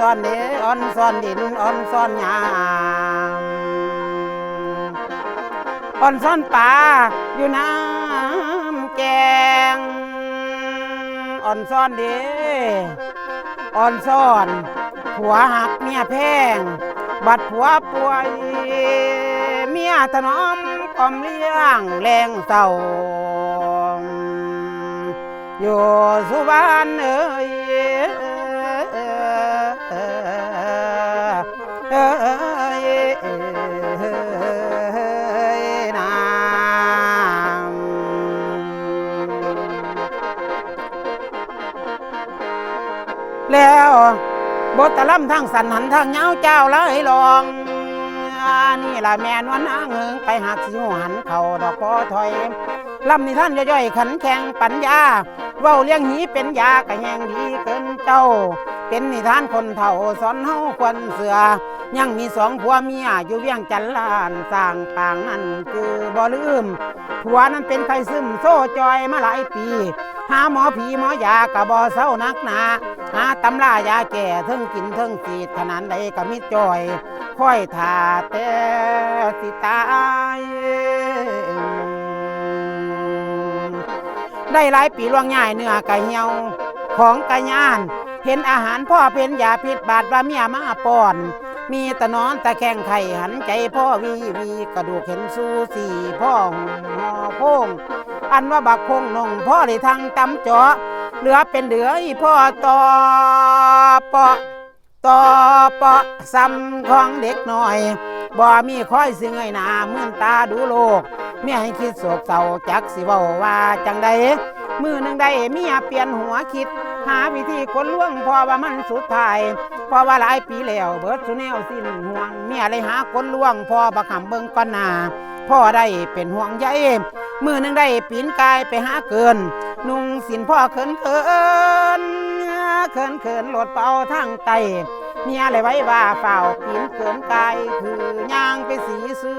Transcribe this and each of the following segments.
ซ่อนเด้อ่อนซ่อนดินอ่อนซ่อนหญ้าอ่อนซ่อนป่าอยู่น้ำแกงอ่อนซ่อนเด้อ่อนซ่อนผัวหักเมียแพงบัดผัวป่วยเมียถนอมกล่อมเลี้ยงแรงเศร้าอยู่สุวรรณเอ้ยแล้วบทตะล่ำทั้งสันหันทั้งเงาเจ้าเลยลองนี่ล่ะแม่นวลนางเหิงไปหักสิวหันเข่าดอกปอถอยลำนี่ท่านย่อยๆขันแข่งปัญญาเว้าเลี้ยงหีเป็นยากะแหงดีเกินเจ้าเป็นนิทานคนเฒ่าสอนเฮาควรเสือยังมีสองผัวเมียอยู่เวียงจันทร์ลานสร้างปางนั่นคือบ่ลืมผัวนั้นเป็นไข้ซึมโซ่จอยมาหลายปีหาหมอผีหมอยากะบ่เศร้านักหนาหาตำรายาแก่เทิงกินเทิงสีดขนาดใดก็มิจอยค่อยท่าแต่สิตายได้หลายปีล่วงง่ายเนื้อกะเหี่ยวของกะย่านเห็นอาหารพ่อเป็นยาพิษบาดว่าเมียมาป้อนมีตะนอนตะแคงไข่หันใจพ่อวีกระดูกเห็นสู้สีพ่อห่อโค้งอันว่าบักคงนงพ่อได้ทางตำเจาะเหลือเป็นเหลืออีพ่อต่อเปาะซ้ำของเด็กหน่อยบ่มีคอยสิเงยหน้ามื่นตาดูโลกเมียให้คิดโศกเศร้าจักสิเว้าว่าจังใดมือหนึ่งได้เมียเปลี่ยนหัวคิดหาวิธีคนล่วงพอว่ามันสุดท้ายพอว่าหลายปีแล้วเบิดสุแนวสิ้นห่วงเมียเลยหาคนล่วงพอบักหำเบิ่งก้อนหน้าพ่อได้เป็นห่วงใยมือหนึ่งได้ปีนกายไปหาเกินนุ่งสินพ่อเขินโหลดเป่าทั้งไตเมียเลยไว้ว่าเฝ้าปีนเขินกายคือย่างไปสีซื้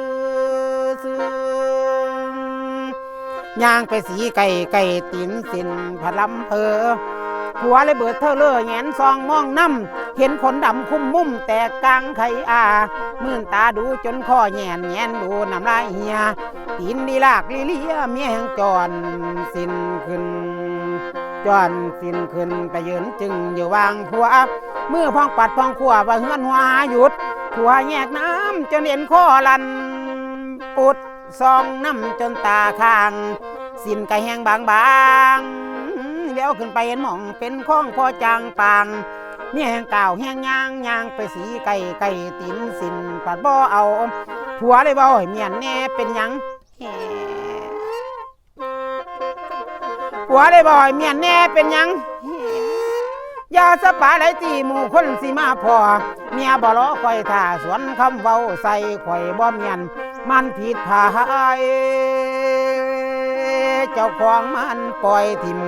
อย่างไปสีไก่ตีนสินพลำเพอผัวเลยเบิดเธอเล่อแงนซองมองน้ำเห็นขนดำคุ้มมุมแตกกลางไข่มื่นตาดูจนข้อแงนดูน้ำลายเหียตีนดีลากลีเลียเมียแห่งจอนสินขึ้นไปยืนจึงอยู่วางผัวมือพองปัดพองขวว่าเฮือนหัวหยุดผัวแยกน้ำจนเห็นข้อลันปุดซองน้ำจนตาข้างสินไก่แห้งบางเลี้ยวขึ้นไปเห็นหม่องเป็นข้องพอจางปางเมียแห้งก่าวแห้งย่างไปสีไก่ตีนสินปัดบ่เอาผัวเลยบ่ให้เมียนแน่เป็นหยังผัวเลยบ่ให้เมียนแน่เป็นหยังยาสปาไหลตีหมู่คนสิมาพอเมียบ่ล้อคอยท่าสวนคำเว้าใส่ข่อยบ่เมียนมันผิดพายเจ้าของมันปล่อยทิม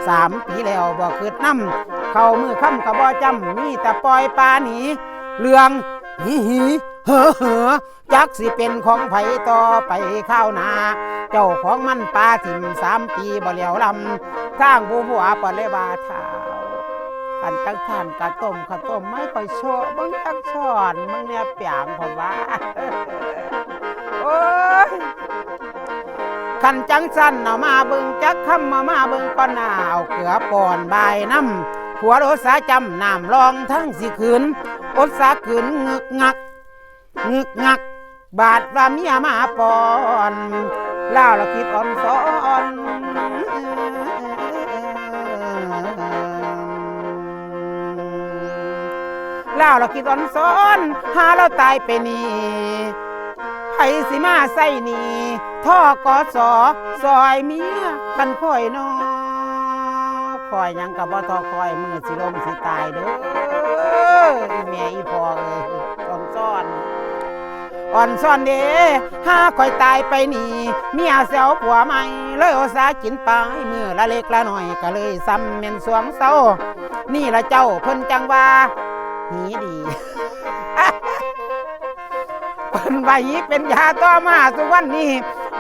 3 ปีแล้วบ่คืดน้ำเข้ามือค่ำก็บ่จำมีแต่ปล่อยปลาหนีเรื่องหิเห่อจักสิเป็นของไผต่อไปข้าวนาเจ้าของมันปลาทิม3 ปีบ่เหลียวลำข้างผู้ผัวปเลยบาเท้าขันตั้งทานกะต้มข้าวต้มไม่ค่อยโชว์มึงตักช้อนมึงเนี่ยเปียงผมว่าโอ้ยขันจังสั้นเอามาเบิ่งจักคำมาเบิ่งก่อนหน้าเอาเกลือป่อนใบน้ำผัวโอสาจำน้ำรองทั้งสิขืนโอสาขืนงึกงักบาดว่าเมียมาป่อนเล่าละคิดอ่อนซ้อนเล่าละคิดอ่อนซ้อนหาเราตายไปนี่ไผสิมาใส่นี่ท่อกอสอซอยเมียกันค่อยนอคอยยังกับบ่ทอคอยมือสิลมสิตายเด้อแม่อีพ่อเอ้ยอ่อนซ้อนเด้ห้าคอยตายไปนี่เมียเสียวผัวใหม่เลยโอสากินไปมือละเล็กละหน่อยก็เลยซ้ำเม่นสวงเศร้านี่ละเจ้าเพิ่นจังว่าหีดี เป็นใบเป็นยาต่อมาสุวรรณนี้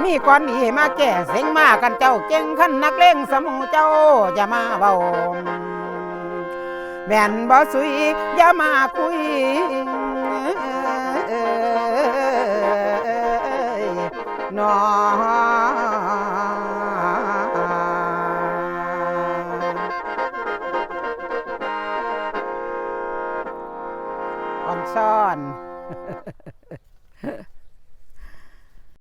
มีก่อนนี้มาแก่เสียงมากันเจ้าเก่งขั้นนักเลงสมูเจ้าอย่ามาเบา แม่นบ่สุยอย่ามาคุยนออ่อนซ่อน